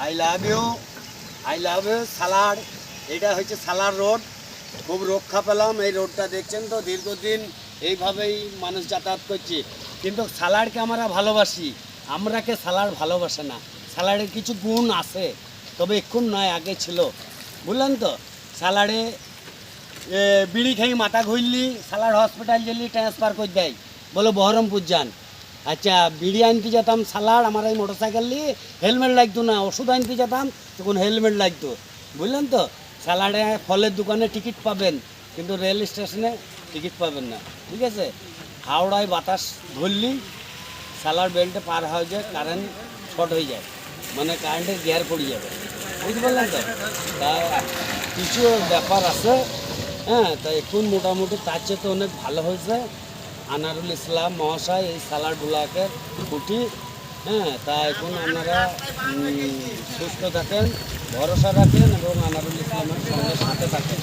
I love you, I love you Salaar. এটা হচ্ছে সালার road. খুব রক্ষা পেলাম। এই রোডটা দেখছেন তো, দীর্ঘদিন এইভাবেই মানুষ যাতায়াত করছে। কিন্তু সালাডকে আমরা ভালোবাসি, আমরাকে সালাড ভালোবাসে না। সালাডের কিছু গুণ আছে, তবে এক্ষুন নয়, আগে ছিল, বুঝলেন তো। সালাডে বিড়ি খেয়ে মাথা ঘুরলি সালাড হসপিটাল গেলি ট্রান্সফার করে দেয়, বলো বহরমপুর যান। আচ্ছা, বিড়ি আনতে যেতাম সালাড, আমার এই মোটর সাইকেল নিয়ে হেলমেট লাগতো না। ওষুধ আনতে যেতাম তখন হেলমেট লাগতো, বুঝলেন তো। সালাডে ফলের দোকানে টিকিট পাবেন, কিন্তু রেল স্টেশনে টিকিট পাবেন না, ঠিক আছে। হাওড়ায় বাতাস ধরলি সালাড বেল্টে পার হয়ে যায়, কারেন্ট শর্ট হয়ে যায়, মানে কারেন্টের গিয়ার পড়ে যাবে, বুঝতে পারলেন তো। তা কিছু ব্যাপার আছে, হ্যাঁ। তা এখন মোটামুটি তার চেয়ে তো অনেক ভালো হয়েছে। আনারুল ইসলাম মহাশয় এই সালাড ব্লকের খুঁটি, হ্যাঁ। তা এখন আপনারা সুস্থ থাকেন, ভরসা রাখেন এবং আনারুল ইসলামের সঙ্গে সাথে থাকেন।